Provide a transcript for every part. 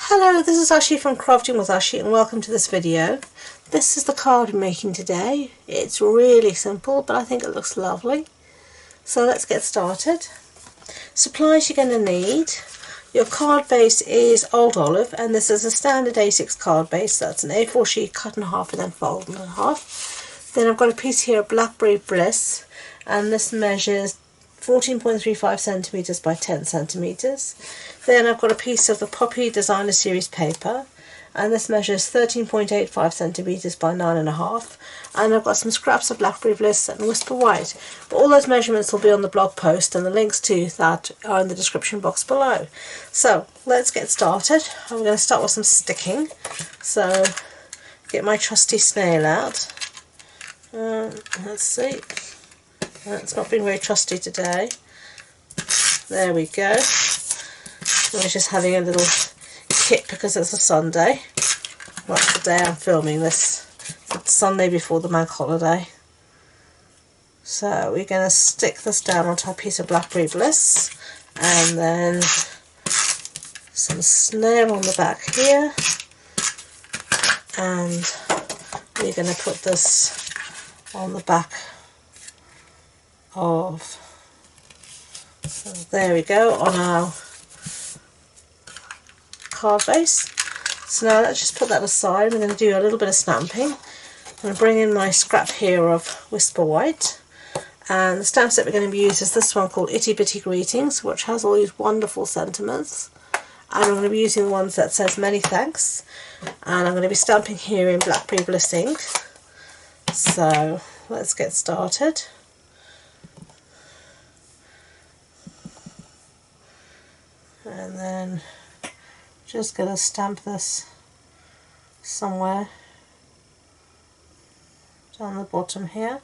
Hello, this is Ashi from Crafting with Ashi and welcome to this video. This is the card I'm making today. It's really simple but I think it looks lovely. So let's get started. Supplies you're going to need. Your card base is Old Olive and this is a standard A6 card base. That's an A4 sheet cut in half and then folded in half. Then I've got a piece here of Blackberry Bliss and this measures 14.35 centimeters by 10 centimeters. Then I've got a piece of the Poppy Designer Series paper and this measures 13.85 centimeters by 9.5, and I've got some scraps of Blackberry Bliss and Whisper White. All those measurements will be on the blog post and the links to that are in the description box below. So let's get started. I'm going to start with some sticking. So get my trusty snail out. Let's see. It's not been very trusty today. There we go. I was just having a little kit because it's a Sunday. Well, that's the day I'm filming this. It's Sunday before the bank holiday. So we're going to stick this down onto a piece of Blackberry Bliss. And then some snail on the back here. And we're going to put this on the back of, so there we go, on our card base. So now let's just put that aside. We're going to do a little bit of stamping. I'm going to bring in my scrap here of Whisper White, and the stamp set we're going to be using is this one called Itty Bitty Greetings, which has all these wonderful sentiments, and I'm going to be using the ones that says many thanks, and I'm going to be stamping here in Blackberry Bliss ink. So let's get started. And then just going to stamp this somewhere down the bottom here.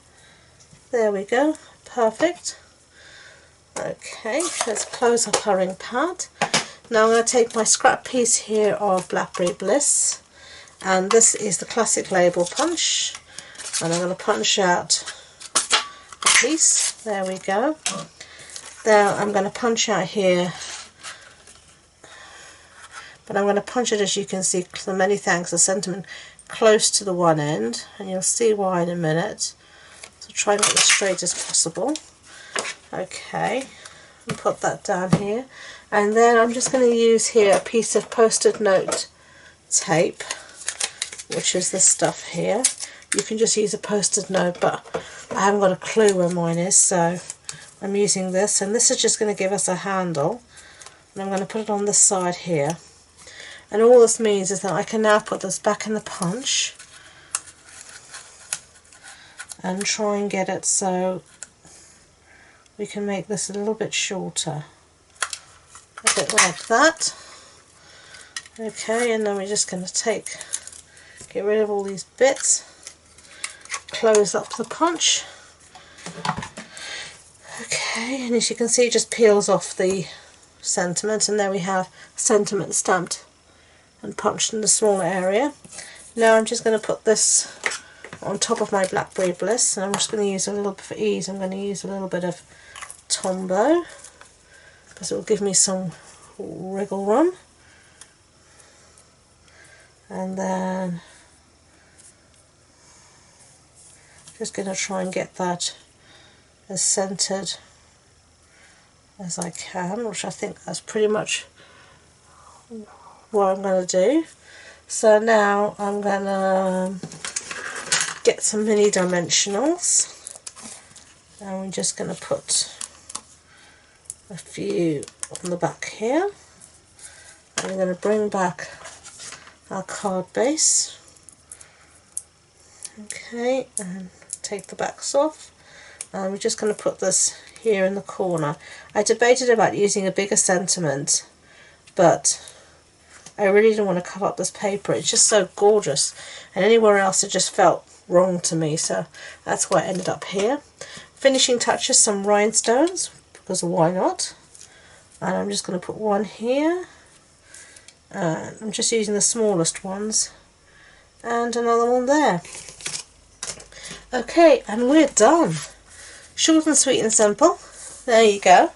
There we go, perfect. Okay, let's close our colouring pad. Now I'm going to take my scrap piece here of Blackberry Bliss, and this is the classic label punch, and I'm going to punch out a piece. There we go. Now I'm going to punch out here, but I'm going to punch it, as you can see, the many thanks, the sentiment, close to the one end, and you'll see why in a minute. So try and get it as straight as possible. Okay, and put that down here, and then I'm just going to use here a piece of post-it note tape, which is this stuff here. You can just use a post-it note, but I haven't got a clue where mine is, so I'm using this, and this is just going to give us a handle, and I'm going to put it on this side here. And all this means is that I can now put this back in the punch and try and get it so we can make this a little bit shorter. A bit like that. Okay, and then we're just going to get rid of all these bits, close up the punch. Okay, and as you can see, it just peels off the sentiment, and there we have sentiment stamped and punched in the smaller area. Now I'm just going to put this on top of my Blackberry Bliss, and I'm just going to use a little bit, for ease, I'm going to use a little bit of Tombow, because it will give me some wriggle room. And then just going to try and get that as centered as I can, which I think that's pretty much what I'm going to do. So now I'm going to get some mini dimensionals, and we're just going to put a few on the back here. And we're going to bring back our card base. Okay, and take the backs off, and we're just going to put this here in the corner. I debated about using a bigger sentiment, but I really didn't want to cover up this paper. It's just so gorgeous, and anywhere else it just felt wrong to me, so that's why I ended up here. Finishing touches, some rhinestones, because why not? And I'm just going to put one here, and I'm just using the smallest ones, and another one there. Okay, and we're done. Short and sweet and simple. There you go.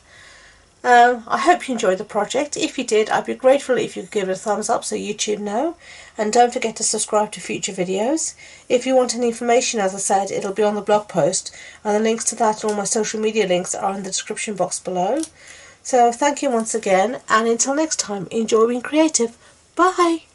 I hope you enjoyed the project. If you did, I'd be grateful if you could give it a thumbs up so YouTube know. And don't forget to subscribe to future videos. If you want any information, as I said, it'll be on the blog post, and the links to that and all my social media links are in the description box below. So thank you once again, and until next time, enjoy being creative. Bye!